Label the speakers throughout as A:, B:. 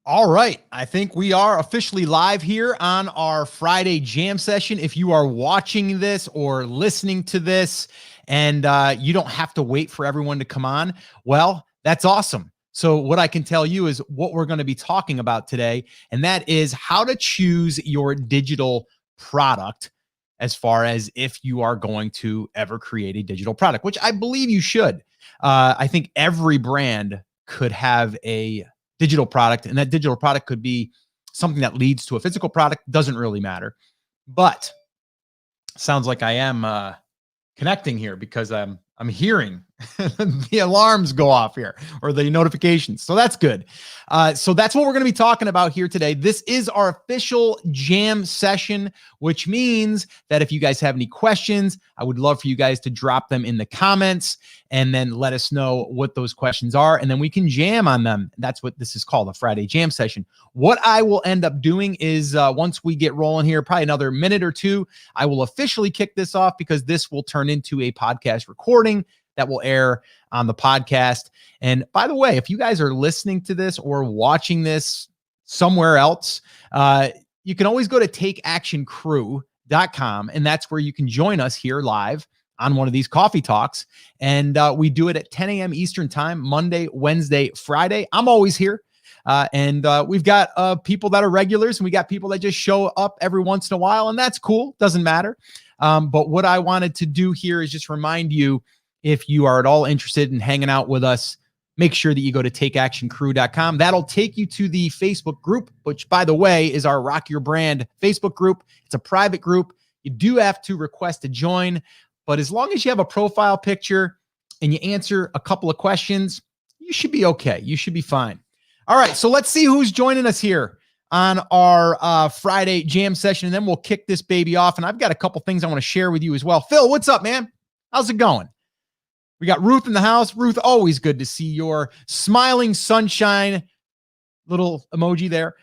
A: All right. I think we are officially live here on our Friday jam session. If you are watching this or listening to this and you don't have to wait for everyone to come on, well, that's awesome. So what I can tell you is what we're going to be talking about today, and that is how to choose your digital product as far as if you are going to ever create a digital product, which I believe you should. I think every brand could have a digital product, and that digital product could be something that leads to a physical product. Doesn't really matter. But sounds like I am connecting here because I'm hearing the alarms go off here, or the notifications. So that's good. So that's what we're going to be talking about here today. This is our official jam session, which means that if you guys have any questions, I would love for you guys to drop them in the comments and then let us know what those questions are, and then we can jam on them. That's what this is called, a Friday jam session. What I will end up doing is once we get rolling here, probably another minute or two, I will officially kick this off because this will turn into a podcast recording that will air on the podcast. And by the way, if you guys are listening to this or watching this somewhere else, you can always go to takeactioncrew.com, and that's where you can join us here live on one of these coffee talks. And we do it at 10 a.m. Eastern time, Monday, Wednesday, Friday. I'm always here. And we've got people that are regulars, and we got people that just show up every once in a while, and that's cool. Doesn't matter. But what I wanted to do here is just remind you, if you are at all interested in hanging out with us, make sure that you go to takeactioncrew.com. That'll take you to the Facebook group, which, by the way, is our Rock Your Brand Facebook group. It's a private group. You do have to request to join, but as long as you have a profile picture and you answer a couple of questions, you should be okay. You should be fine. All right, so let's see who's joining us here on our Friday jam session, and then we'll kick this baby off. And I've got a couple things I want to share with you as well. Phil, what's up, man? How's it going? We got Ruth in the house. Ruth, always good to see your smiling sunshine little emoji there.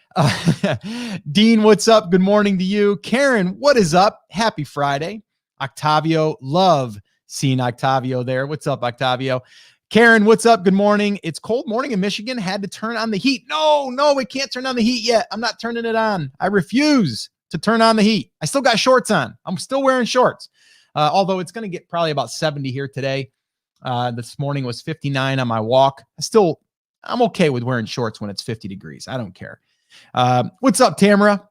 A: Dean, what's up? Good morning to you. Karen, what is up? Happy Friday. Octavio, love seeing Octavio there. What's up, Octavio? Karen, what's up? Good morning. It's cold morning in Michigan. Had to turn on the heat. No, we can't turn on the heat yet. I'm not turning it on. I refuse to turn on the heat. I still got shorts on. I'm still wearing shorts. Although it's going to get probably about 70 here today. This morning was 59 on my walk. I'm okay with wearing shorts when it's 50 degrees. I don't care. What's up, Tamara?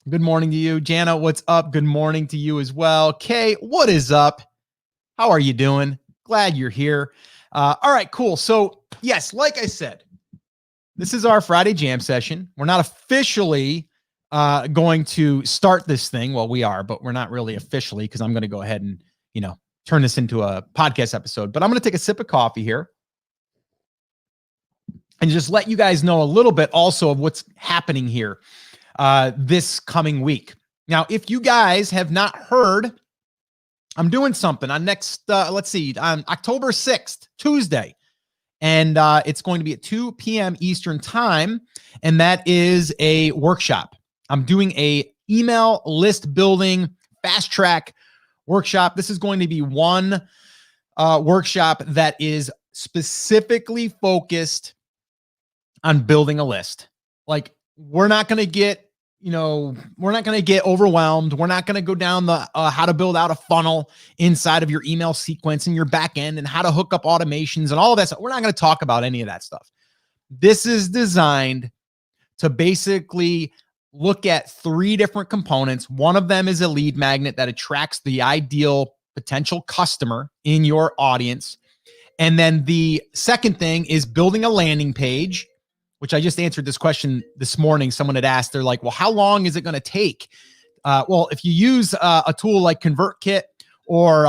A: Good morning to you. Jana, what's up? Good morning to you as well. Kay, what is up? How are you doing? Glad you're here. All right, cool. So yes, like I said, this is our Friday jam session. We're not officially going to start this thing. Well, we are, but we're not really officially, because I'm going to go ahead and, turn this into a podcast episode. But I'm going to take a sip of coffee here and just let you guys know a little bit also of what's happening here this coming week. Now, if you guys have not heard, I'm doing something on on October 6th, Tuesday. And it's going to be at 2 p.m. Eastern time. And that is a workshop. I'm doing a email list building fast track workshop. This is going to be one workshop that is specifically focused on building a list. Like, we're not going to get, overwhelmed. We're not going to go down the how to build out a funnel inside of your email sequence and your back end and how to hook up automations and all of that stuff. We're not going to talk about any of that stuff. This is designed to basically look at 3 different components. One of them is a lead magnet that attracts the ideal potential customer in your audience. And then the second thing is building a landing page, which I just answered this question this morning. Someone had asked, they're like, well, how long is it going to take? Well, if you use a tool like ConvertKit or,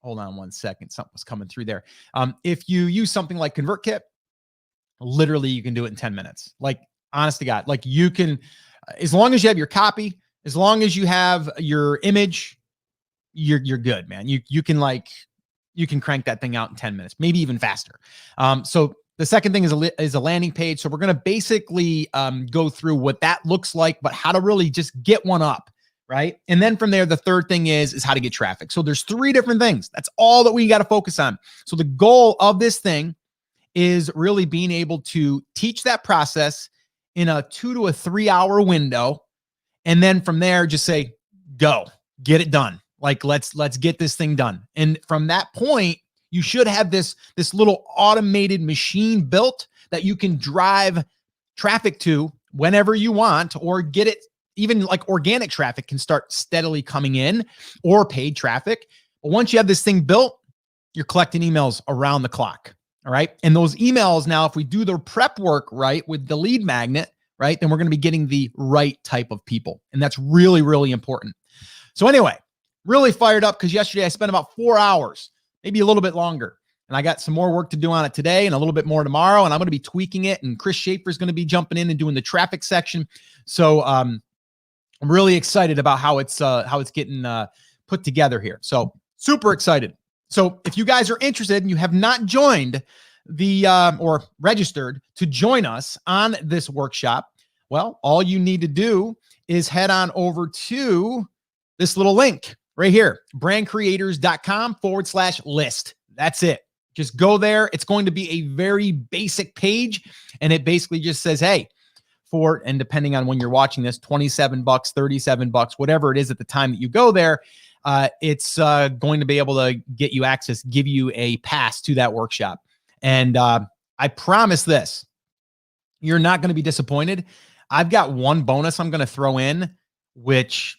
A: hold on one second, something was coming through there. If you use something like ConvertKit, literally you can do it in 10 minutes. Like, honest to God, like, you can, as long as you have your copy, as long as you have your image, you're good, man. You can crank that thing out in 10 minutes, maybe even faster. So the second thing is a landing page. So we're going to basically go through what that looks like, but how to really just get one up, right? And then from there, the third thing is how to get traffic. So there's 3 different things. That's all that we got to focus on. So the goal of this thing is really being able to teach that process in a 2 to 3 hour window. And then from there, just say, go, get it done. Like, let's get this thing done. And from that point, you should have this little automated machine built that you can drive traffic to whenever you want, or get it, even like organic traffic can start steadily coming in, or paid traffic. But once you have this thing built, you're collecting emails around the clock. All right. And those emails now, if we do the prep work right with the lead magnet, right, then we're going to be getting the right type of people. And that's really, really important. So anyway, really fired up because yesterday I spent about 4 hours, maybe a little bit longer. And I got some more work to do on it today and a little bit more tomorrow. And I'm going to be tweaking it. And Chris Schaefer is going to be jumping in and doing the traffic section. So I'm really excited about how it's getting put together here. So super excited. So if you guys are interested and you have not joined the or registered to join us on this workshop, well, all you need to do is head on over to this little link right here, brandcreators.com/list. That's it. Just go there. It's going to be a very basic page. And it basically just says, hey, and depending on when you're watching this, $27, $37, whatever it is at the time that you go there, it's going to be able to get you access, give you a pass to that workshop. And I promise this, you're not going to be disappointed. I've got one bonus I'm going to throw in, which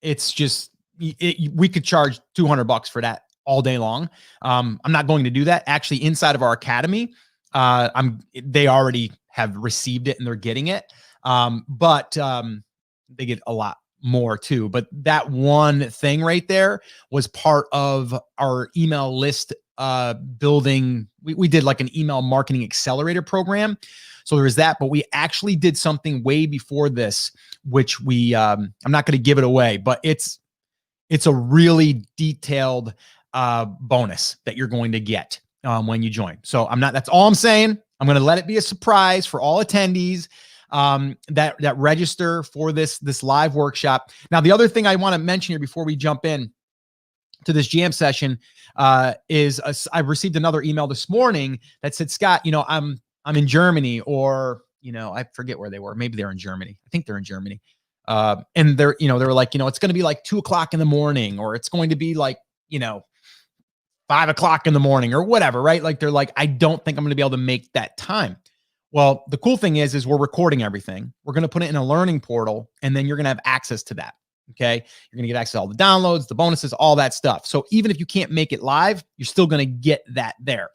A: it's just, we could charge $200 for that all day long. I'm not going to do that. Actually, inside of our academy, they already have received it and they're getting it. But they get a lot more too. But that one thing right there was part of our email list building. We did like an email marketing accelerator program. So there was that, but we actually did something way before this, which I'm not going to give it away, but it's a really detailed bonus that you're going to get when you join. So that's all I'm saying. I'm going to let it be a surprise for all attendees that register for this live workshop. Now, the other thing I want to mention here before we jump in to this jam session is I received another email this morning that said, Scott, I'm in Germany, or, I forget where they were. Maybe they're in Germany. I think they're in Germany. And they were like, it's going to be like 2 o'clock in the morning, or it's going to be like, 5 o'clock in the morning or whatever, right? Like, they're like, I don't think I'm going to be able to make that time. Well, the cool thing is we're recording everything. We're going to put it in a learning portal, and then you're going to have access to that. Okay. You're going to get access to all the downloads, the bonuses, all that stuff. So even if you can't make it live, you're still going to get that there.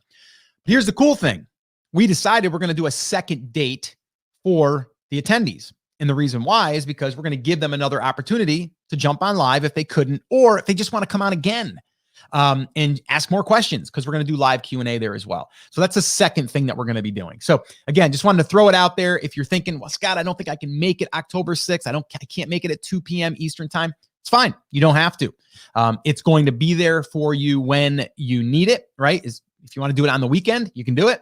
A: But here's the cool thing. We decided we're going to do a second date for the attendees. And the reason why is because we're going to give them another opportunity to jump on live if they couldn't, or if they just want to come on again and ask more questions, because we're going to do live Q&A there as well. So that's the second thing that we're going to be doing. So again, just wanted to throw it out there. If you're thinking, well, Scott, I don't think I can make it October 6th. I can't make it at 2 p.m. Eastern time. It's fine. You don't have to. It's going to be there for you when you need it, right? If you want to do it on the weekend, you can do it.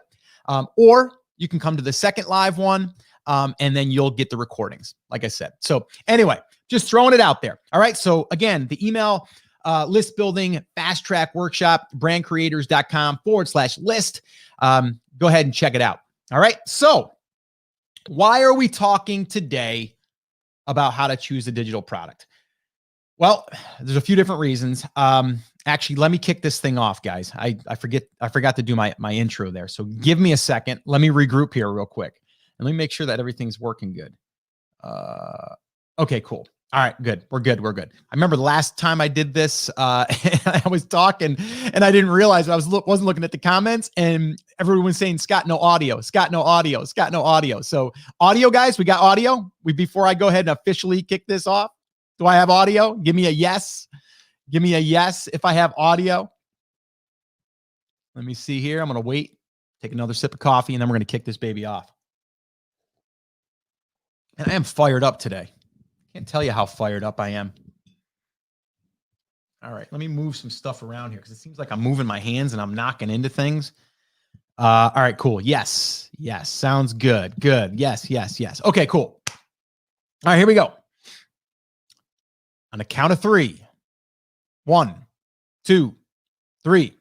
A: Or you can come to the second live one, and then you'll get the recordings, like I said. So anyway, just throwing it out there. All right. So again, the email list building fast track workshop, brandcreators.com/list. Go ahead and check it out. All right. So why are we talking today about how to choose a digital product? Well, there's a few different reasons. Actually, let me kick this thing off, guys. I forgot to do my intro there. So give me a second. Let me regroup here real quick. And let me make sure that everything's working good. Okay, cool. All right, good. We're good. We're good. I remember the last time I did this, I was talking and I didn't realize I wasn't looking at the comments, and everyone was saying, Scott, no audio, Scott, no audio, Scott, no audio. So audio, guys, we got audio. Before I go ahead and officially kick this off, do I have audio? Give me a yes. Give me a yes if I have audio. Let me see here. I'm going to wait, take another sip of coffee, and then we're going to kick this baby off. And I am fired up today. Can't tell you how fired up I am. All right, let me move some stuff around here because it seems like I'm moving my hands and I'm knocking into things. All right, cool. Yes, yes, sounds good. Good. Yes, yes, yes. Okay, cool. All right, here we go. On the count of 3. 1, 2, 3.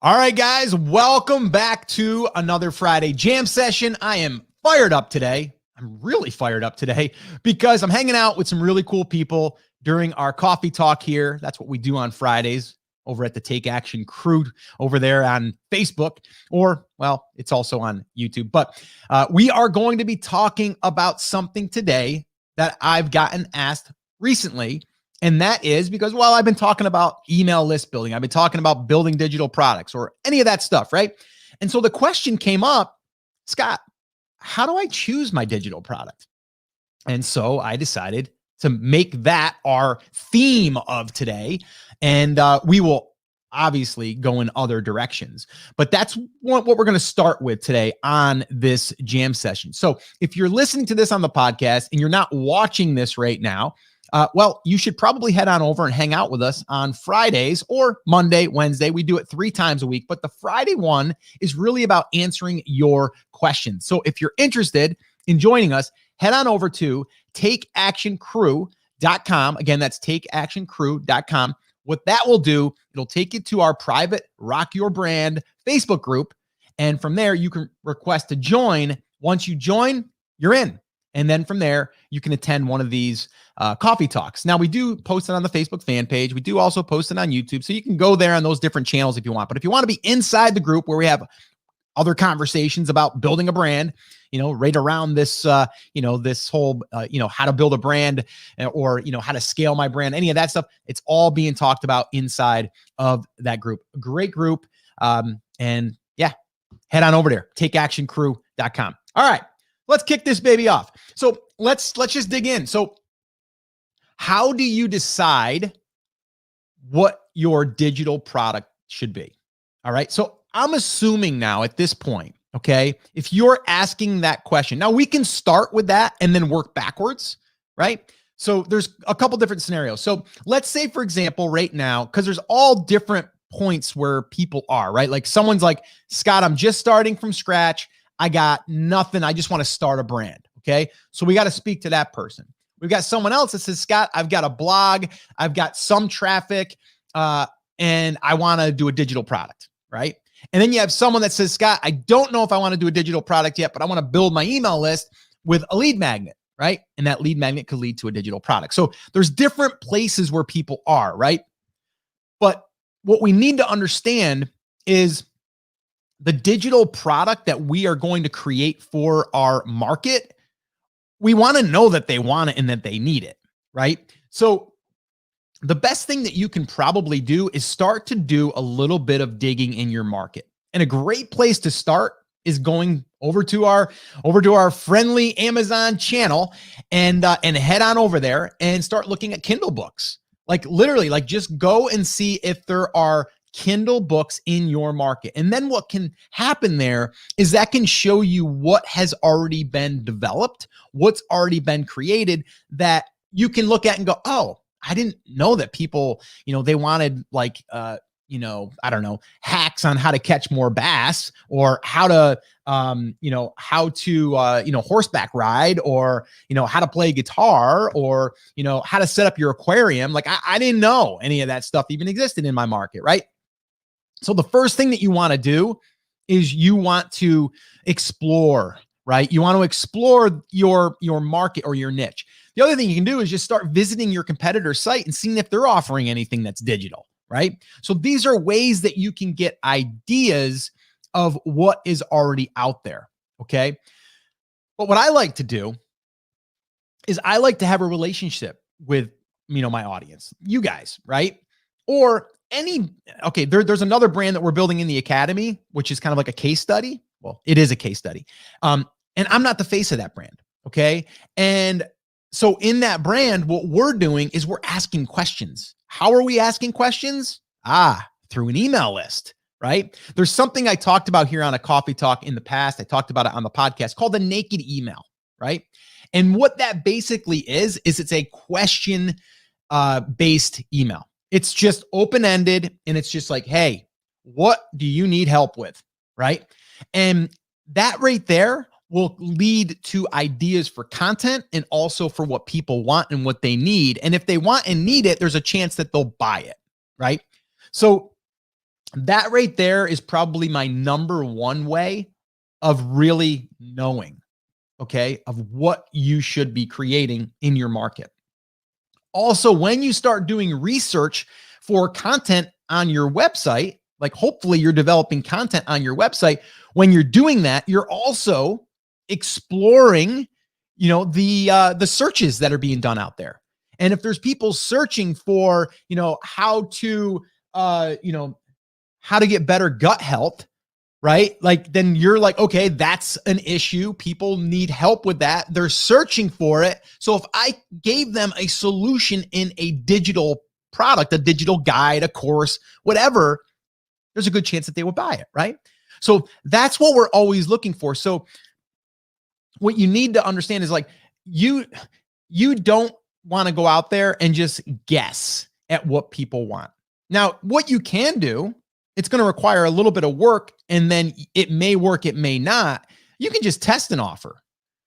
A: All right, guys, welcome back to another Friday Jam session. I am fired up today. I'm really fired up today because I'm hanging out with some really cool people during our coffee talk here. That's what we do on Fridays over at the Take Action Crew over there on Facebook, or, well, it's also on YouTube. But we are going to be talking about something today that I've gotten asked recently. And that is because, well, I've been talking about email list building. I've been talking about building digital products or any of that stuff, right? And so the question came up, Scott, how do I choose my digital product? And so I decided to make that our theme of today. And we will obviously go in other directions. But that's what we're going to start with today on this jam session. So if you're listening to this on the podcast and you're not watching this right now, well, you should probably head on over and hang out with us on Fridays or Monday, Wednesday. We do it 3 times a week, but the Friday one is really about answering your questions. So if you're interested in joining us, head on over to takeactioncrew.com. Again, that's takeactioncrew.com. What that will do, it'll take you to our private Rock Your Brand Facebook group. And from there, you can request to join. Once you join, you're in. And then from there, you can attend one of these coffee talks. Now, we do post it on the Facebook fan page. We do also post it on YouTube. So you can go there on those different channels if you want. But if you want to be inside the group where we have other conversations about building a brand, right around this, this whole, how to build a brand or, how to scale my brand, any of that stuff, it's all being talked about inside of that group. A great group. And yeah, head on over there, takeactioncrew.com. All right. Let's kick this baby off. So let's just dig in. So how do you decide what your digital product should be? All right. So I'm assuming now at this point, okay, if you're asking that question, now we can start with that and then work backwards, right? So there's a couple different scenarios. So let's say, for example, right now, because there's all different points where people are, right? Like someone's like, Scott, I'm just starting from scratch. I got nothing. I just want to start a brand. Okay. So we got to speak to that person. We've got someone else that says, Scott, I've got a blog. I've got some traffic, and I want to do a digital product. Right. And then you have someone that says, Scott, I don't know if I want to do a digital product yet, but I want to build my email list with a lead magnet. Right. And that lead magnet could lead to a digital product. So there's different places where people are. Right. But what we need to understand is the digital product that we are going to create for our market, we want to know that they want it and that they need it, right? So the best thing that you can probably do is start to do a little bit of digging in your market. And a great place to start is going over to our friendly Amazon channel and head on over there and start looking at Kindle books. Like literally, like just go and see if there are Kindle books in your market. And then what can happen there is that can show you what has already been developed, what's already been created that you can look at and go, oh, I didn't know that people, they wanted like, I don't know, hacks on how to catch more bass or how to, horseback ride or, how to play guitar or, how to set up your aquarium. Like I didn't know any of that stuff even existed in my market. Right. So the first thing that you want to do is you want to explore, right? You want to explore your market or your niche. The other thing you can do is just start visiting your competitor's site and seeing if they're offering anything that's digital, right? So these are ways that you can get ideas of what is already out there, okay? But what I like to do is I like to have a relationship with, my audience, you guys, right? Or there's another brand that we're building in the academy, which is kind of like a case study. Well, it is a case study. And I'm not the face of that brand. Okay. And so in that brand, what we're doing is we're asking questions. How are we asking questions? Through an email list, right? There's something I talked about here on a coffee talk in the past. I talked about it on the podcast called the naked email, right? And what that basically is it's a question based email. It's just open-ended and it's just like, hey, what do you need help with? Right. And that right there will lead to ideas for content and also for what people want and what they need. And if they want and need it, there's a chance that they'll buy it. Right. So That right there is probably my number one way of really knowing, okay, of what you should be creating in your market. Also, when you start doing research for content on your website, like hopefully you're developing content on your website, when you're doing that, you're also exploring, the searches that are being done out there. And if there's people searching for, how to get better gut health, right? Like, then you're like, okay, that's an issue. People need help with that. They're searching for it. So if I gave them a solution in a digital product, a digital guide, a course, whatever, there's a good chance that they would buy it, right? So that's what we're always looking for. So what you need to understand is, like, you don't want to go out there and just guess at what people want. Now, what you can do, it's going to require a little bit of work, and then it may work, it may not. You can just test an offer,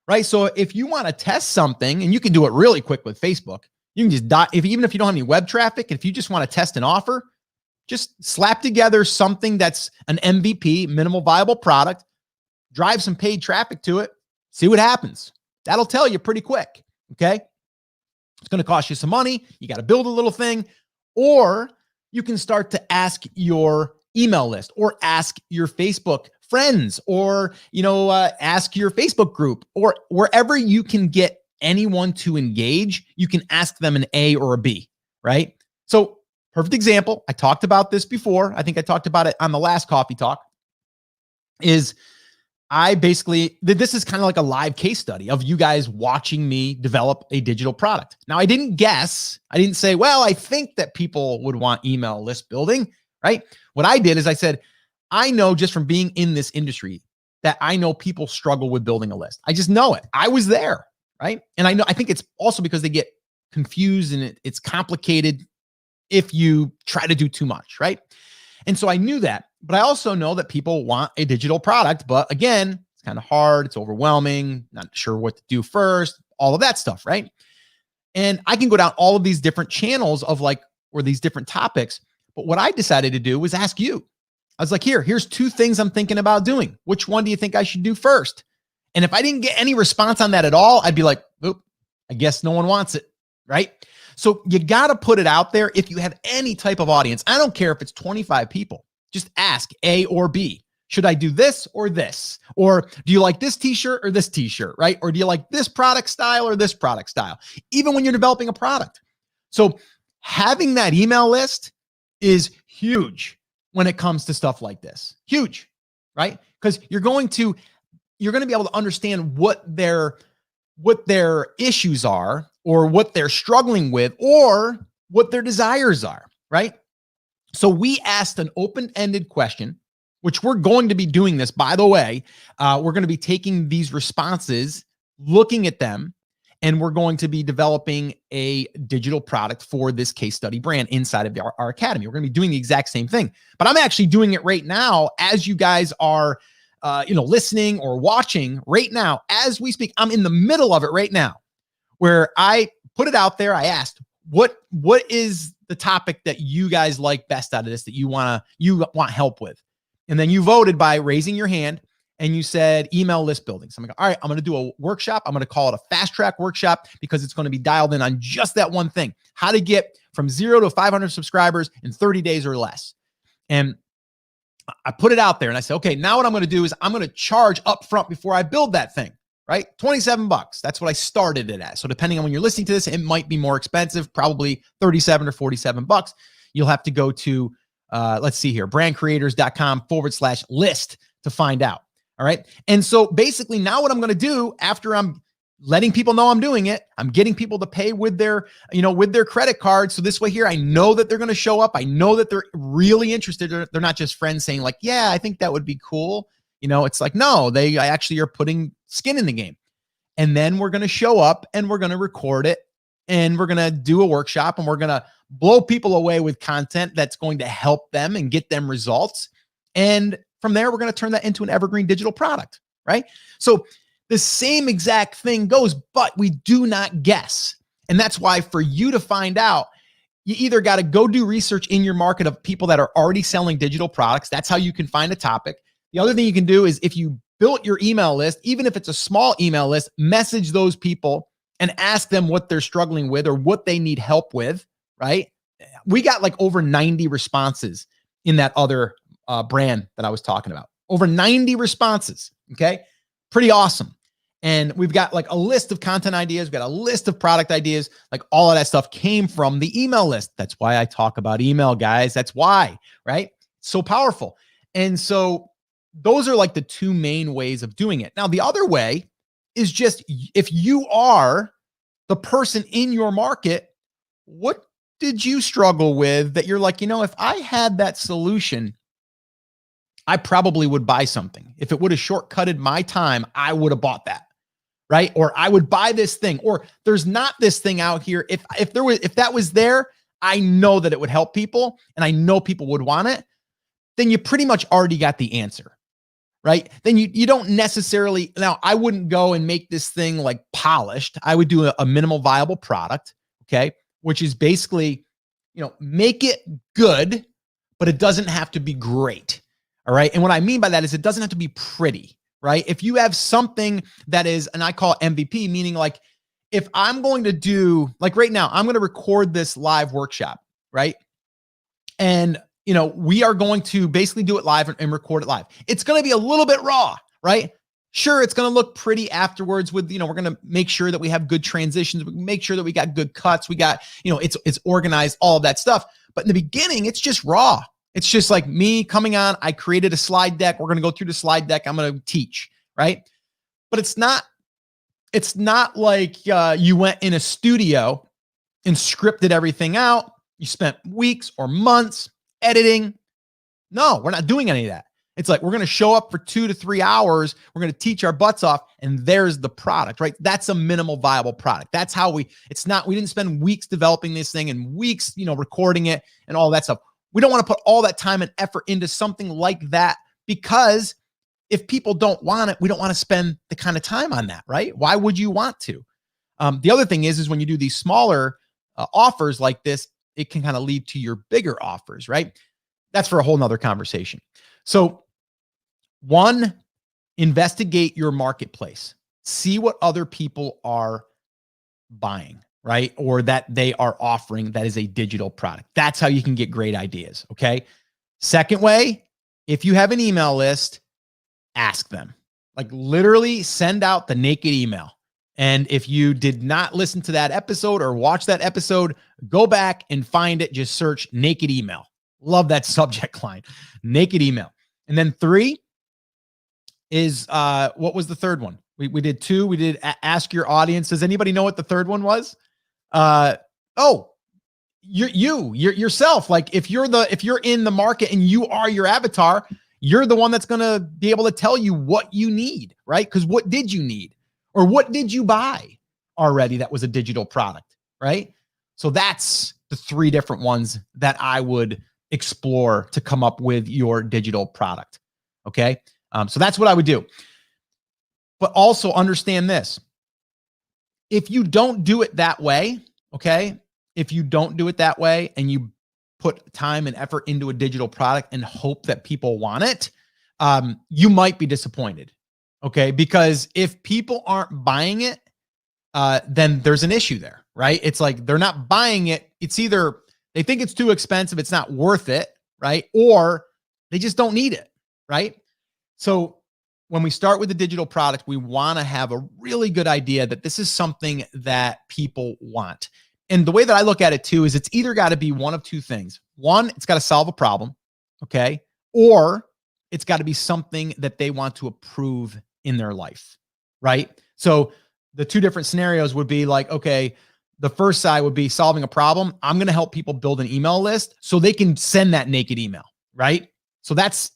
A: right? So if you want to test something, and you can do it really quick with Facebook, you can just even if you don't have any web traffic, if you just want to test an offer, just slap together something that's an MVP, minimal viable product, drive some paid traffic to it, see what happens. That'll tell you pretty quick, okay? It's going to cost you some money. You got to build a little thing, or you can start to ask your email list, or ask your Facebook friends, or, ask your Facebook group, or wherever you can get anyone to engage, you can ask them an A or a B, right? So perfect example. I talked about this before. I think I talked about it on the last coffee talk. This is kind of like a live case study of you guys watching me develop a digital product. Now, I didn't say, well, I think that people would want email list building, right? What I did is I said, I know just from being in this industry that I know people struggle with building a list. I just know it. I was there, right? And I think it's also because they get confused, and it's complicated if you try to do too much, right? And so I knew that, but I also know that people want a digital product, but again, it's kind of hard. It's overwhelming, not sure what to do first, all of that stuff, right? And I can go down all of these different channels or these different topics. But what I decided to do was ask you. I was like, here's two things I'm thinking about doing. Which one do you think I should do first? And if I didn't get any response on that at all, I'd be like, oop, I guess no one wants it, right? So you got to put it out there. If you have any type of audience, I don't care if it's 25 people, just ask A or B. Should I do this or this? Or do you like this t-shirt or this t-shirt, right? Or do you like this product style or this product style? Even when you're developing a product. So having that email list is huge when it comes to stuff like this. Huge, right? Because you're going to be able to understand what their issues are, or what they're struggling with, or what their desires are, right? So we asked an open-ended question, which we're going to be doing this, by the way. We're going to be taking these responses, looking at them, and we're going to be developing a digital product for this case study brand inside of our academy. We're going to be doing the exact same thing, but I'm actually doing it right now as you guys are listening or watching right now as we speak. I'm in the middle of it right now, where I put it out there. I asked, what is the topic that you guys like best out of this, that you want help with? And then you voted by raising your hand, and you said email list building. So I'm like, all right, I'm going to do a workshop. I'm going to call it a fast track workshop, because it's going to be dialed in on just that one thing: how to get from 0 to 500 subscribers in 30 days or less. And I put it out there, and I said, okay, now what I'm going to do is I'm going to charge up front before I build that thing, right? $27. That's what I started it at. So depending on when you're listening to this, it might be more expensive, probably $37 or $47. You'll have to go to, let's see here, brandcreators.com/list to find out. All right. And so basically now what I'm going to do, after I'm letting people know I'm doing it, I'm getting people to pay with their credit card. So this way here, I know that they're going to show up. I know that they're really interested. They're not just friends saying like, yeah, I think that would be cool. It's like, no, they actually are putting skin in the game. And then we're going to show up, and we're going to record it, and we're going to do a workshop, and we're going to blow people away with content that's going to help them and get them results. And from there, we're going to turn that into an evergreen digital product, right? So the same exact thing goes, but we do not guess. And that's why for you to find out, you either got to go do research in your market of people that are already selling digital products. That's how you can find a topic. The other thing you can do is if you built your email list, even if it's a small email list, message those people and ask them what they're struggling with or what they need help with, right? We got like over 90 responses in that other brand that I was talking about. Over 90 responses, okay? Pretty awesome. And we've got like a list of content ideas. We've got a list of product ideas. Like all of that stuff came from the email list. That's why I talk about email, guys. That's why, right? So powerful. And so those are like the two main ways of doing it. Now, the other way is just if you are the person in your market, what did you struggle with that you're like, you know, if I had that solution, I probably would buy something. If it would have shortcutted my time, I would have bought that, right? Or I would buy this thing, or there's not this thing out here. If that was there, I know that it would help people and I know people would want it. Then you pretty much already got the answer, right? Then you don't necessarily, now I wouldn't go and make this thing like polished. I would do a minimal viable product, okay? Which is basically, you know, make it good, but it doesn't have to be great. All right. And what I mean by that is it doesn't have to be pretty, right? If you have something that is, and I call it MVP, meaning like if I'm going to do, like right now, I'm going to record this live workshop, right? And, you know, we are going to basically do it live and record it live. It's going to be a little bit raw, right? Sure, it's going to look pretty afterwards with, you know, we're going to make sure that we have good transitions. We make sure that we got good cuts. We got, you know, it's organized, all of that stuff. But in the beginning, it's just raw. It's just like me coming on. I created a slide deck. We're going to go through the slide deck. I'm going to teach, right? But it's not like you went in a studio and scripted everything out. You spent weeks or months editing. No, we're not doing any of that. It's like, we're going to show up for 2 to 3 hours. We're going to teach our butts off and there's the product, right? That's a minimal viable product. That's how we didn't spend weeks developing this thing and weeks, you know, recording it and all that stuff. We don't want to put all that time and effort into something like that because if people don't want it, we don't want to spend the kind of time on that, right? Why would you want to? The other thing is when you do these smaller offers like this, it can kind of lead to your bigger offers, right? That's for a whole nother conversation. So 1, investigate your marketplace. See what other people are buying, right? Or that they are offering that is a digital product. That's how you can get great ideas, okay? Second way, if you have an email list, ask them. Like literally send out the naked email. And if you did not listen to that episode or watch that episode, go back and find it. Just search naked email. Love that subject line, naked email. And then 3 is, what was the third one? We did 2. We did ask your audience. Does anybody know what the third one was? Yourself. Like if you're in the market and you are your avatar, you're the one that's going to be able to tell you what you need, right? Because what did you need? Or what did you buy already that was a digital product, right? So that's the 3 different ones that I would explore to come up with your digital product, okay? So that's what I would do. But also understand this. If you don't do it that way, okay? If you don't do it that way and you put time and effort into a digital product and hope that people want it, you might be disappointed. Okay. Because if people aren't buying it, then there's an issue there, right? It's like, they're not buying it. It's either they think it's too expensive, it's not worth it, right? Or they just don't need it, right? So when we start with the digital product, we want to have a really good idea that this is something that people want. And the way that I look at it too, is it's either got to be one of 2 things. 1, it's got to solve a problem. Okay. Or it's got to be something that they want to approve in their life, right? So the 2 different scenarios would be like, okay, the first side would be solving a problem. I'm going to help people build an email list so they can send that naked email, right? So that's,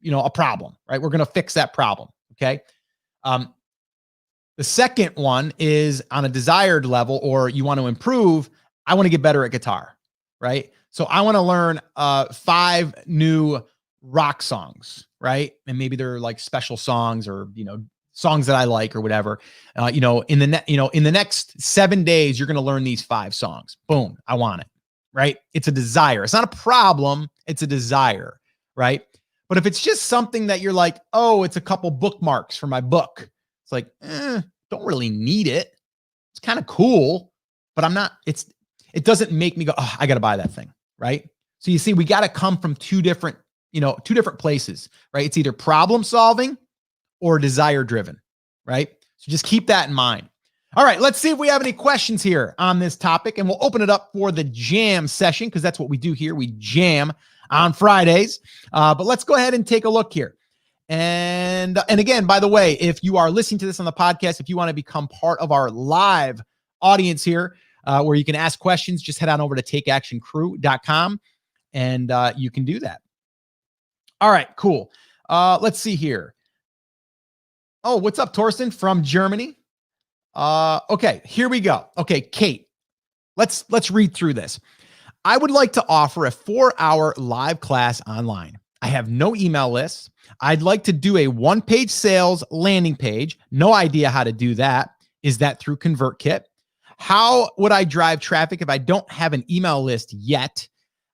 A: you know, a problem, right? We're going to fix that problem. Okay. The second one is on a desired level, or you want to improve. I want to get better at guitar, right? So I want to learn 5 new rock songs, right? And maybe they're like special songs or, you know, songs that I like or whatever. In the next 7 days, you're going to learn these 5 songs. Boom. I want it. right? It's a desire. It's not a problem. It's a desire, right? But if it's just something that you're like, oh, it's a couple bookmarks for my book. It's like, don't really need it. It's kind of cool, but it doesn't make me go, oh, I got to buy that thing, right? So you see, we got to come from two different places, right? It's either problem solving or desire driven, right? So just keep that in mind. All right, let's see if we have any questions here on this topic, and we'll open it up for the jam session because that's what we do here. We jam on Fridays, but let's go ahead and take a look here. And again, by the way, if you are listening to this on the podcast, if you want to become part of our live audience here, where you can ask questions, just head on over to takeactioncrew.com and you can do that. All right, cool. Let's see here. Oh, what's up, Torsten from Germany? Okay, here we go. Okay, Kate, let's read through this. I would like to offer a 4-hour live class online. I have no email lists. I'd like to do a one-page sales landing page. No idea how to do that. Is that through ConvertKit? How would I drive traffic if I don't have an email list yet?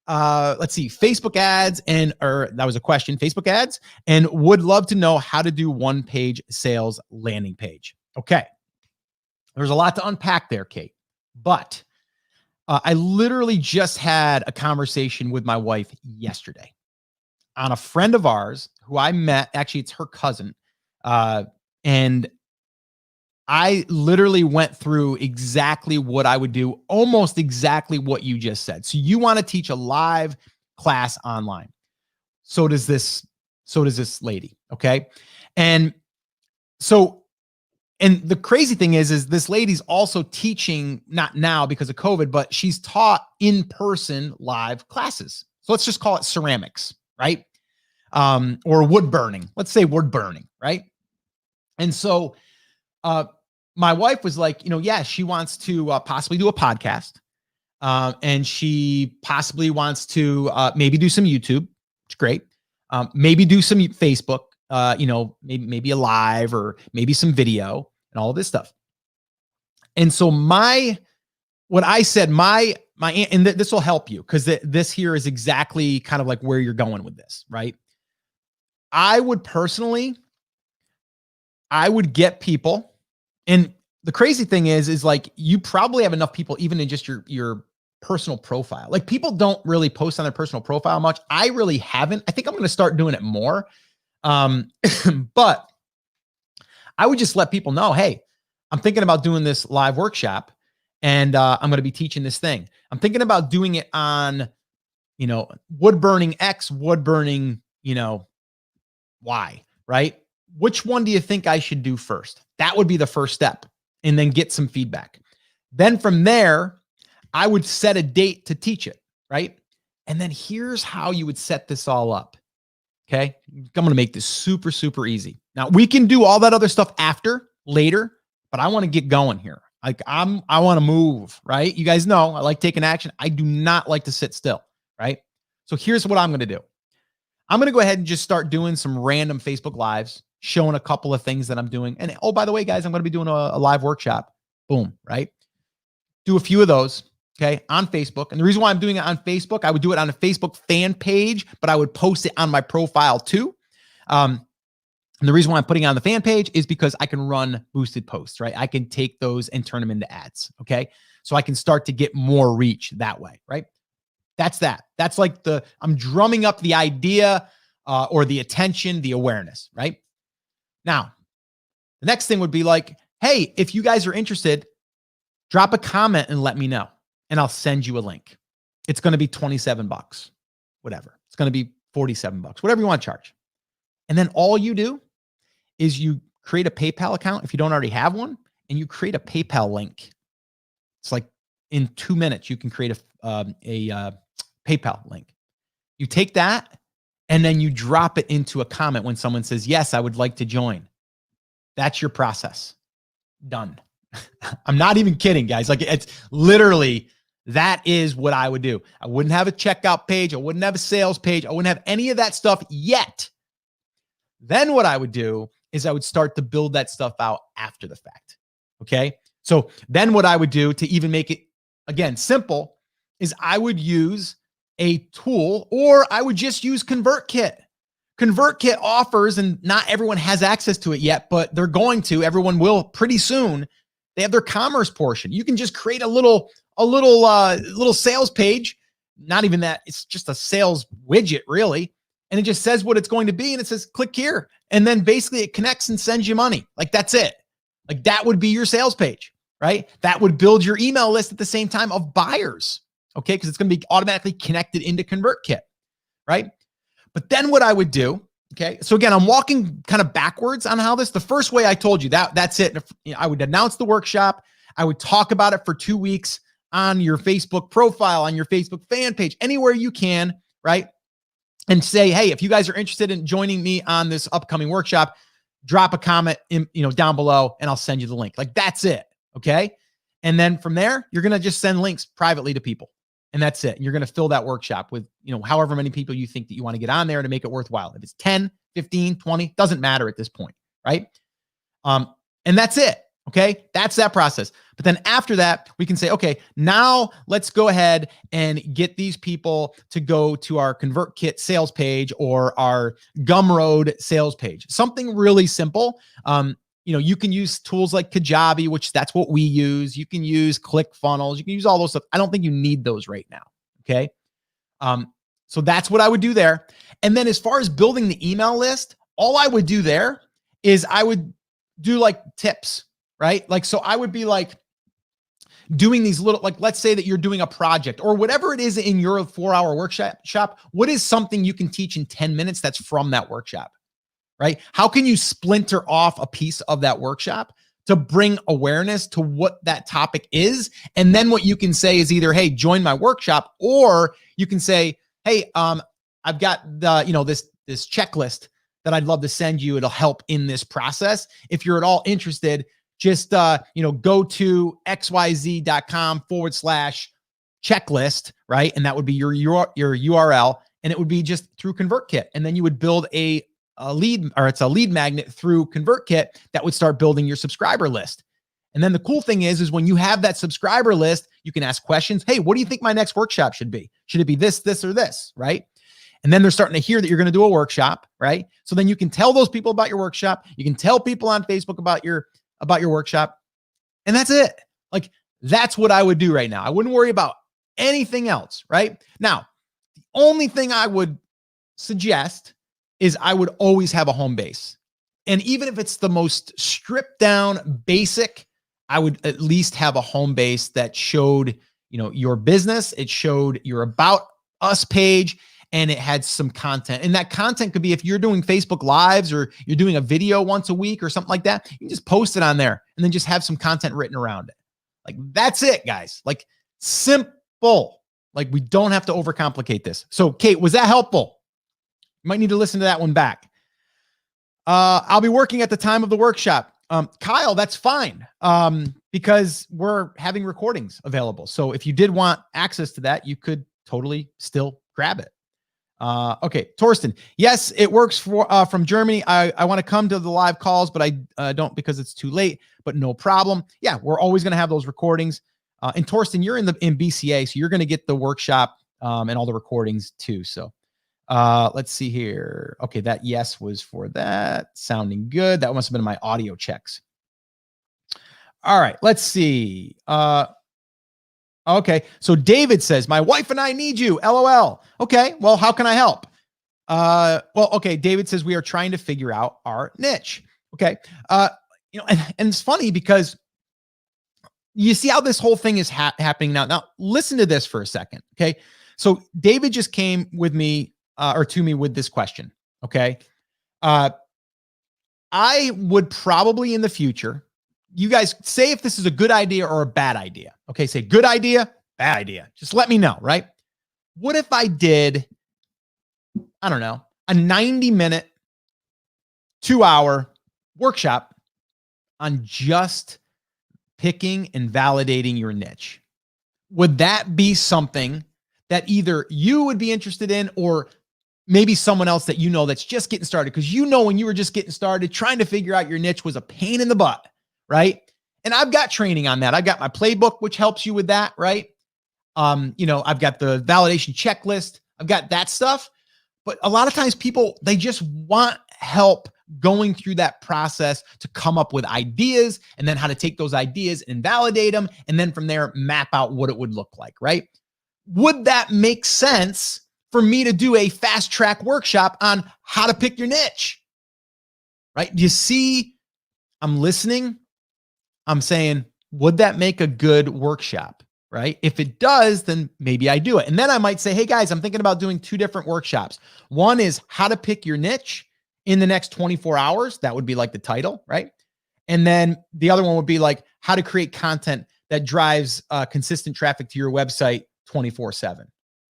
A: Let's see, Facebook ads that was a question, Facebook ads, and would love to know how to do one-page sales landing page. Okay. There's a lot to unpack there, Kate, but I literally just had a conversation with my wife yesterday on a friend of ours who I met. Actually, it's her cousin. And I literally went through exactly what I would do, almost exactly what you just said. So you want to teach a live class online. So does this lady. Okay. And the crazy thing is this lady's also teaching, not now because of COVID, but she's taught in-person live classes. So let's just call it ceramics, right? Or wood burning. Let's say wood burning, right? And so my wife was like, yeah, she wants to possibly do a podcast. And she possibly wants to maybe do some YouTube. It's great. Maybe do some Facebook, maybe a live or maybe some video and all of this stuff. And so what I said, and this will help you because this here is exactly kind of like where you're going with this, right? I would get people, and the crazy thing is like, you probably have enough people even in just your personal profile. Like, people don't really post on their personal profile much. I really haven't. I think I'm going to start doing it more. But I would just let people know, hey, I'm thinking about doing this live workshop, and I'm going to be teaching this thing. I'm thinking about doing it on, wood burning X, wood burning, Y, right? Which one do you think I should do first? That would be the first step, and then get some feedback. Then from there, I would set a date to teach it, right? And then here's how you would set this all up. Okay. I'm going to make this super, super easy. Now, we can do all that other stuff later, but I want to get going here. Like, I want to move, right? You guys know I like taking action. I do not like to sit still, right? So here's what I'm going to do. I'm going to go ahead and just start doing some random Facebook lives, showing a couple of things that I'm doing. And oh, by the way, guys, I'm going to be doing a live workshop. Boom, right? Do a few of those. Okay, on Facebook. And the reason why I'm doing it on Facebook, I would do it on a Facebook fan page, but I would post it on my profile too. And the reason why I'm putting it on the fan page is because I can run boosted posts, right? I can take those and turn them into ads. Okay. So I can start to get more reach that way, right? That's that. That's like I'm drumming up the idea or the attention, the awareness, right? Now, the next thing would be like, hey, if you guys are interested, drop a comment and let me know, and I'll send you a link. It's going to be $27, whatever. It's going to be $47, whatever you want to charge. And then all you do is you create a PayPal account if you don't already have one, and you create a PayPal link. It's like in 2 minutes, you can create a PayPal link. You take that and then you drop it into a comment when someone says, yes, I would like to join. That's your process. Done. I'm not even kidding, guys. Like, it's literally, that is what I would do. I wouldn't have a checkout page. I wouldn't have a sales page. I wouldn't have any of that stuff yet. Then what I would do is I would start to build that stuff out after the fact. Okay. So then what I would do to even make it, again, simple, is I would use a tool, or I would just use ConvertKit. ConvertKit offers, and not everyone has access to it yet, but they're going to, everyone will pretty soon. They have their commerce portion. You can just create a little sales page. Not even that, it's just a sales widget really. And it just says what it's going to be. And it says, click here. And then basically it connects and sends you money. Like that's it. Like that would be your sales page, right? That would build your email list at the same time of buyers. Okay. Cause it's going to be automatically connected into ConvertKit, right? But then what I would do, okay. So again, I'm walking kind of backwards on how this, the first way I told you that's it. I would announce the workshop. I would talk about it for 2 weeks on your Facebook profile, on your Facebook fan page, anywhere you can, right? And say, hey, if you guys are interested in joining me on this upcoming workshop, drop a comment down below and I'll send you the link. Like that's it. Okay. And then from there, you're going to just send links privately to people. And that's it. And you're going to fill that workshop with, however many people you think that you want to get on there to make it worthwhile. If it's 10, 15, 20, doesn't matter at this point. Right. And that's it. Okay. That's that process. But then after that, we can say, okay, now let's go ahead and get these people to go to our ConvertKit sales page or our Gumroad sales page. Something really simple. You can use tools like Kajabi, which that's what we use. You can use ClickFunnels. You can use all those stuff. I don't think you need those right now. Okay. So that's what I would do there. And then as far as building the email list, all I would do there is I would do like tips, right? Like, so I would be like doing these little, like, let's say that you're doing a project or whatever it is in your 4-hour workshop. What is something you can teach in 10 minutes that's from that workshop, right? How can you splinter off a piece of that workshop to bring awareness to what that topic is? And then what you can say is either, hey, join my workshop, or you can say, hey, I've got the, this checklist that I'd love to send you. It'll help in this process. If you're at all interested, just, go to xyz.com/checklist, right? And that would be your URL, and it would be just through ConvertKit. And then you would build a lead, or it's a lead magnet through ConvertKit that would start building your subscriber list. And then the cool thing is when you have that subscriber list, you can ask questions. Hey, what do you think my next workshop should be? Should it be this, this, or this, right? And then they're starting to hear that you're going to do a workshop, right? So then you can tell those people about your workshop. You can tell people on Facebook about your workshop. And that's it. Like, that's what I would do right now. I wouldn't worry about anything else, right? Now, the only thing I would suggest is I would always have a home base. And even if it's the most stripped down basic, I would at least have a home base that showed, your business. It showed your About Us page, and it had some content. And that content could be, if you're doing Facebook Lives or you're doing a video once a week or something like that, you can just post it on there and then just have some content written around it. Like, that's it, guys. Like, simple. Like, we don't have to overcomplicate this. So, Kate, was that helpful? You might need to listen to that one back. I'll be working at the time of the workshop. Kyle, that's fine. Because we're having recordings available. So if you did want access to that, you could totally still grab it. Okay. Torsten. Yes, it works from Germany. I want to come to the live calls, but I don't, because it's too late, but no problem. Yeah. We're always going to have those recordings. And Torsten, you're in BCA, so you're going to get the workshop, and all the recordings too. So, let's see here. Okay. That yes was for that. Sounding good. That must have been my audio checks. All right. Let's see. Okay. So David says, my wife and I need you. LOL. Okay. Well, how can I help? Okay. David says, we are trying to figure out our niche. Okay. And it's funny because you see how this whole thing is happening now. Now listen to this for a second. Okay. So David just came with me, or to me with this question. Okay. I would probably in the future, you guys say if this is a good idea or a bad idea. Okay. Say good idea, bad idea. Just let me know, right? What if I did, I don't know, a 90-minute, 2-hour workshop on just picking and validating your niche? Would that be something that either you would be interested in, or maybe someone else that that's just getting started? Because when you were just getting started, trying to figure out your niche was a pain in the butt, right? And I've got training on that. I've got my playbook, which helps you with that, right? I've got the validation checklist. I've got that stuff. But a lot of times people, they just want help going through that process to come up with ideas and then how to take those ideas and validate them. And then from there, map out what it would look like, right? Would that make sense for me to do a fast track workshop on how to pick your niche? Right? Do you see, I'm listening. I'm saying, would that make a good workshop? Right? If it does, then maybe I do it. And then I might say, hey guys, I'm thinking about doing 2 different workshops. One is how to pick your niche in the next 24 hours. That would be like the title, right? And then the other one would be like how to create content that drives consistent traffic to your website 24/7.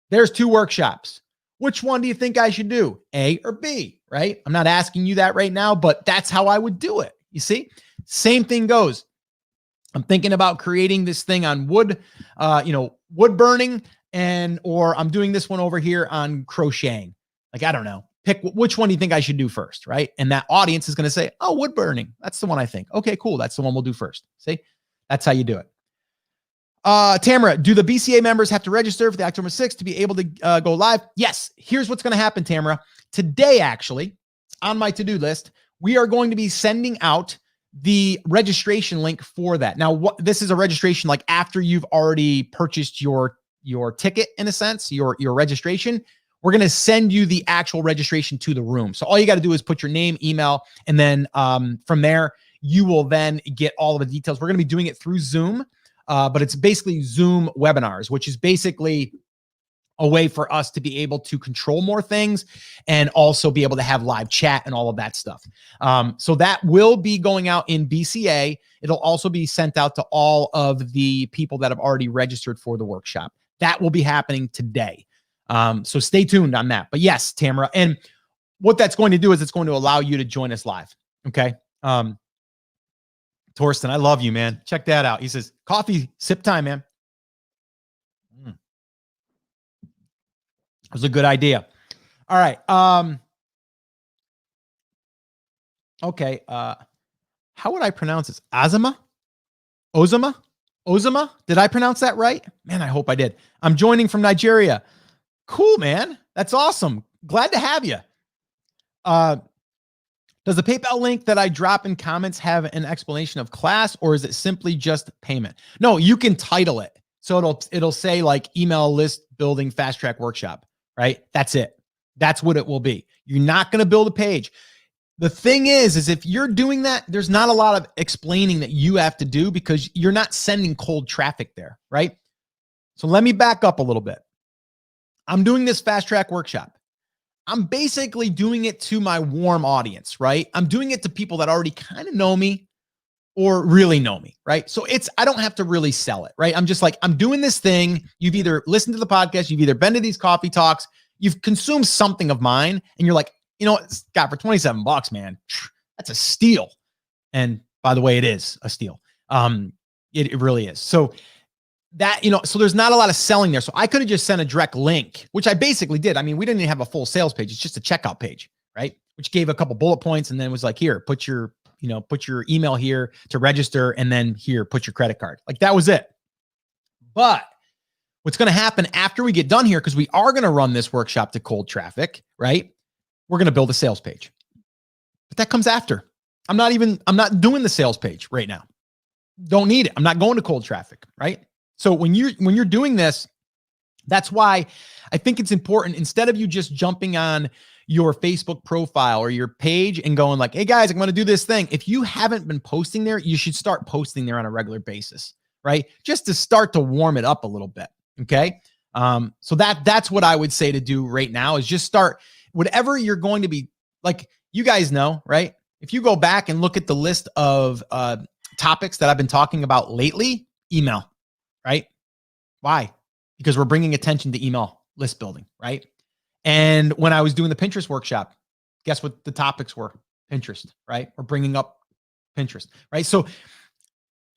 A: There's 2 workshops. Which one do you think I should do? A or B, right? I'm not asking you that right now, but that's how I would do it. You see? Same thing goes. I'm thinking about creating this thing on wood burning, or I'm doing this one over here on crocheting. Like, I don't know. Pick which one do you think I should do first, right? And that audience is going to say, oh, wood burning. That's the one I think. Okay, cool. That's the one we'll do first. See? That's how you do it. Tamara, do the BCA members have to register for the October 6th to be able to go live? Yes. Here's what's going to happen, Tamara. Today, actually, on my to-do list, we are going to be sending out the registration link for that. Now, this is a registration like after you've already purchased your ticket, in a sense, your registration. We're going to send you the actual registration to the room. So all you got to do is put your name, email, and then from there, you will then get all of the details. We're going to be doing it through Zoom, but it's basically Zoom webinars, which is basically a way for us to be able to control more things and also be able to have live chat and all of that stuff. So that will be going out in BCA. It'll also be sent out to all of the people that have already registered for the workshop. That will be happening today. So stay tuned on that. But yes, Tamara. And what that's going to do is it's going to allow you to join us live. Okay. Torsten, I love you, man. Check that out. He says, coffee sip time, man. It was a good idea. All right. Okay. How would I pronounce this? Azama? Ozama? Ozama? Did I pronounce that right? Man, I hope I did. I'm joining from Nigeria. Cool, man. That's awesome. Glad to have you. Does the PayPal link that I drop in comments have an explanation of class, or is it simply just payment? No, you can title it. So it'll say like email list building fast track workshop, right? That's it. That's what it will be. You're not going to build a page. The thing is if you're doing that, there's not a lot of explaining that you have to do because you're not sending cold traffic there, right? So let me back up a little bit. I'm doing this fast track workshop. I'm basically doing it to my warm audience, right? I'm doing it to people that already kind of know me or really know me, right? So I don't have to really sell it, right? I'm just like, I'm doing this thing. You've either listened to the podcast, you've either been to these coffee talks, you've consumed something of mine, and you're like, you know what, Scott, for $27, man, that's a steal. And by the way, it is a steal. It really is. So that, so there's not a lot of selling there. So I could have just sent a direct link, which I basically did. I mean, we didn't even have a full sales page. It's just a checkout page, right? Which gave a couple bullet points and then was like, here, put your email here to register. And then here, put your credit card. Like that was it. But what's going to happen after we get done here, because we are going to run this workshop to cold traffic, right? We're going to build a sales page, but that comes after. I'm not doing the sales page right now. Don't need it. I'm not going to cold traffic, right? So when you're doing this, that's why I think it's important, instead of you just jumping on your Facebook profile or your page and going like, hey guys, I'm going to do this thing. If you haven't been posting there, you should start posting there on a regular basis, right? Just to start to warm it up a little bit. Okay. So that's what I would say to do right now is just start whatever you're going to be like, you guys know, right? If you go back and look at the list of topics that I've been talking about lately, email, right? Why? Because we're bringing attention to email list building, right? And when I was doing the Pinterest workshop, guess what the topics were? Pinterest, right? We're bringing up Pinterest, right? So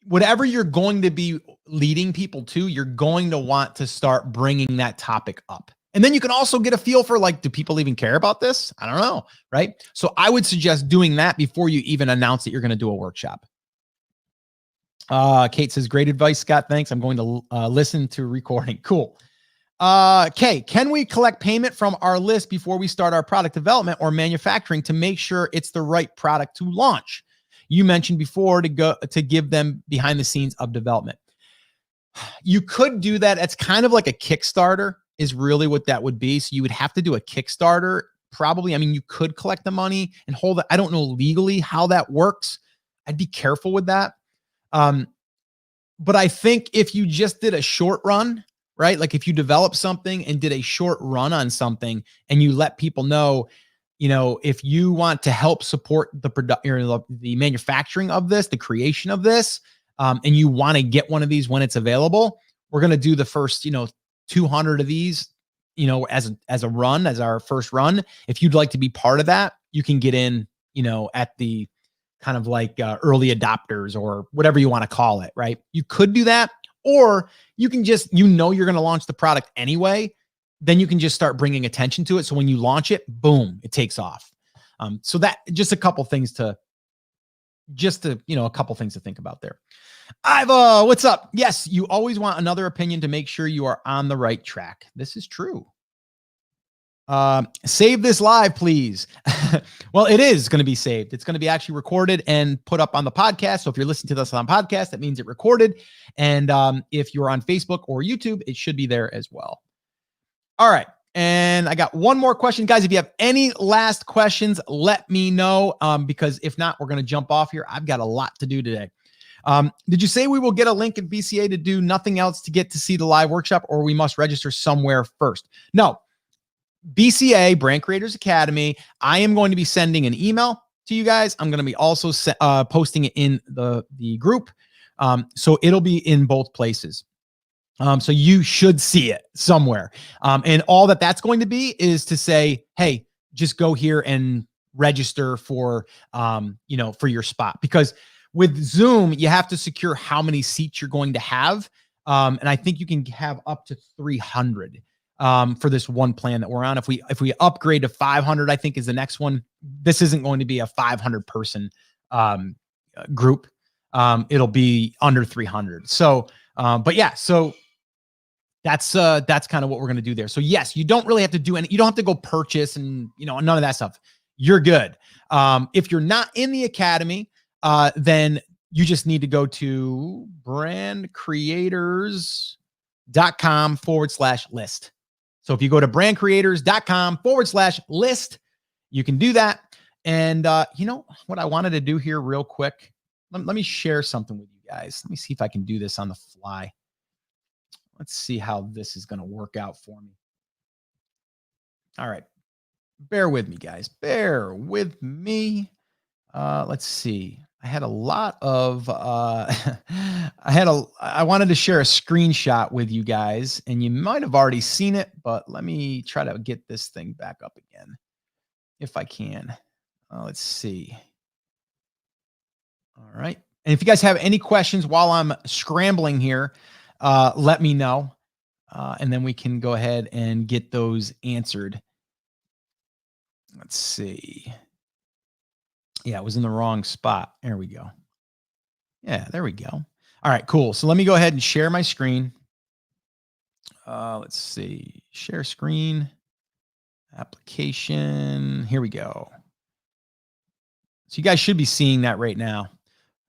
A: whatever you're going to be leading people to, you're going to want to start bringing that topic up. And then you can also get a feel for like, do people even care about this? I don't know, right? So I would suggest doing that before you even announce that you're going to do a workshop. Kate says, great advice, Scott. Thanks. I'm going to listen to recording. Cool. Kay, can we collect payment from our list before we start our product development or manufacturing to make sure it's the right product to launch? You mentioned before to give them behind the scenes of development. You could do that. It's kind of like a Kickstarter is really what that would be. So you would have to do a Kickstarter probably. I mean, you could collect the money and hold it. I don't know legally how that works. I'd be careful with that. But I think if you just did a short run, right? Like if you develop something and did a short run on something and you let people know, if you want to help support the manufacturing of this, the creation of this, and you want to get one of these when it's available, we're going to do the first, 200 of these, as our first run. If you'd like to be part of that, you can get in, at the kind of like early adopters or whatever you want to call it, right? You could do that, or you can just, you're going to launch the product anyway. Then you can just start bringing attention to it. So when you launch it, boom, it takes off. So that just a couple things to think about there. Iva, what's up? Yes, you always want another opinion to make sure you are on the right track. This is true. Save this live, please. Well, it is going to be saved. It's going to be actually recorded and put up on the podcast. So if you're listening to this on podcast, that means it recorded. And if you're on Facebook or YouTube, it should be there as well. All right. And I got one more question. Guys, if you have any last questions, let me know. Because if not, we're going to jump off here. I've got a lot to do today. Did you say we will get a link in BCA to do nothing else to get to see the live workshop, or we must register somewhere first? No. BCA, Brand Creators Academy, I am going to be sending an email to you guys. I'm going to be also posting it in the group. So it'll be in both places. So you should see it somewhere. And all that's going to be is to say, hey, just go here and register for, for your spot. Because with Zoom, you have to secure how many seats you're going to have. And I think you can have up to 300 for this one plan that we're on. If we upgrade to 500, I think is the next one. This isn't going to be a 500 person group. It'll be under 300. So, but yeah, so that's kind of what we're going to do there. So yes, you don't really have to do any, you don't have to go purchase and, none of that stuff. You're good. If you're not in the academy, then you just need to go to brandcreators.com/list. So if you go to brandcreators.com/list, you can do that. And what I wanted to do here real quick, let me share something with you guys. Let me see if I can do this on the fly. Let's see how this is going to work out for me. All right. Bear with me, guys. Bear with me. Let's see. I had a lot of, I wanted to share a screenshot with you guys, and you might have already seen it, but let me try to get this thing back up again if I can. Let's see. All right. And if you guys have any questions while I'm scrambling here, let me know. And then we can go ahead and get those answered. Let's see. Yeah, it was in the wrong spot. There we go. Yeah, there we go. All right, cool. So let me go ahead and share my screen. Let's see. Share screen. Application. Here we go. So you guys should be seeing that right now.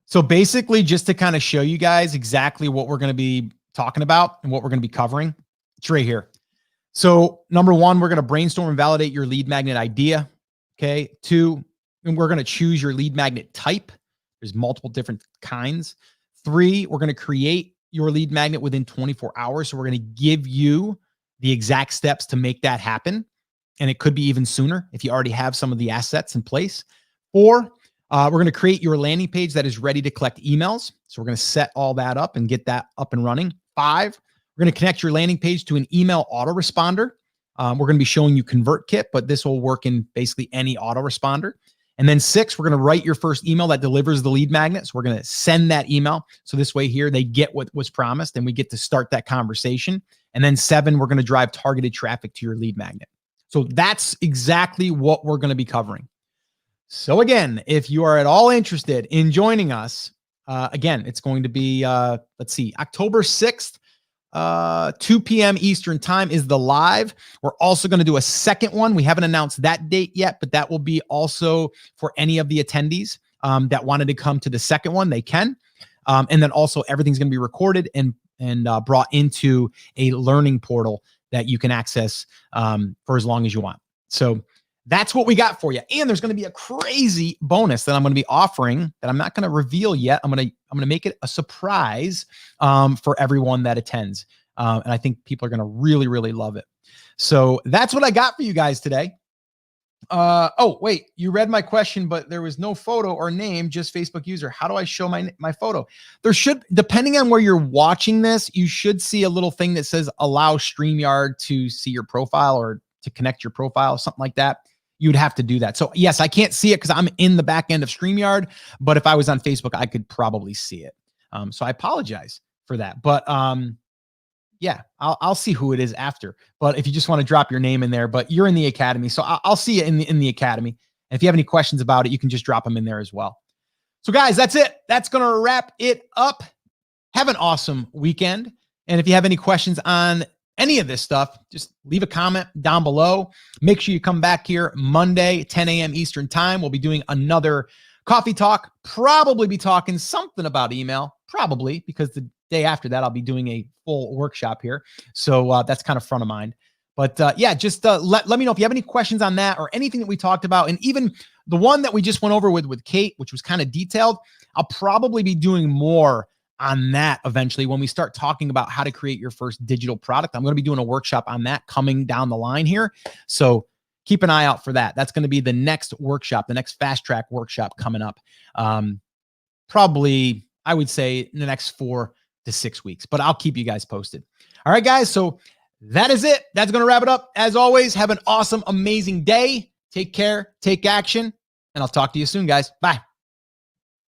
A: So basically, just to kind of show you guys exactly what we're going to be talking about and what we're going to be covering, it's right here. So number one, we're going to brainstorm and validate your lead magnet idea. Okay. 2, and we're going to choose your lead magnet type. There's multiple different kinds. 3, we're going to create your lead magnet within 24 hours. So we're going to give you the exact steps to make that happen. And it could be even sooner if you already have some of the assets in place. 4, we're going to create your landing page that is ready to collect emails. So we're going to set all that up and get that up and running. 5, we're going to connect your landing page to an email autoresponder. We're going to be showing you ConvertKit, but this will work in basically any autoresponder. And then 6, we're going to write your first email that delivers the lead magnet. So we're going to send that email. So this way here, they get what was promised and we get to start that conversation. And then 7, we're going to drive targeted traffic to your lead magnet. So that's exactly what we're going to be covering. So again, if you are at all interested in joining us, Again, it's going to be, let's see, October 6th, 2 p.m. Eastern time is the live. We're also going to do a second one. We haven't announced that date yet, but that will be also for any of the attendees that wanted to come to the second one. They can. And then also everything's going to be recorded and brought into a learning portal that you can access for as long as you want. So that's what we got for you. And there's going to be a crazy bonus that I'm going to be offering that I'm not going to reveal yet. I'm going to make it a surprise for everyone that attends. And I think people are going to really, really love it. So that's what I got for you guys today. Oh, wait, you read my question, but there was no photo or name, just Facebook user. How do I show my photo? There should, depending on where you're watching this, you should see a little thing that says allow StreamYard to see your profile or to connect your profile, something like that. You'd have to do that. So yes, I can't see it because I'm in the back end of StreamYard, but if I was on Facebook, I could probably see it. So I apologize for that, but yeah, I'll see who it is after. But if you just want to drop your name in there, but you're in the academy, so I'll see you in the academy. And if you have any questions about it, you can just drop them in there as well. So guys, that's it. That's going to wrap it up. Have an awesome weekend. And if you have any questions on any of this stuff, just leave a comment down below. Make sure you come back here Monday, 10 a.m. Eastern time. We'll be doing another coffee talk. Probably be talking something about email, probably, because the day after that, I'll be doing a full workshop here. So that's kind of front of mind. But yeah, just let me know if you have any questions on that or anything that we talked about. And even the one that we just went over with Kate, which was kind of detailed, I'll probably be doing more on that eventually when we start talking about how to create your first digital product. I'm going to be doing a workshop on that coming down the line here. So keep an eye out for that. That's going to be the next workshop, the next fast track workshop coming up. Probably, I would say in the next 4 to 6 weeks, but I'll keep you guys posted. All right, guys. So that is it. That's going to wrap it up. As always, have an awesome, amazing day. Take care, take action, and I'll talk to you soon, guys. Bye.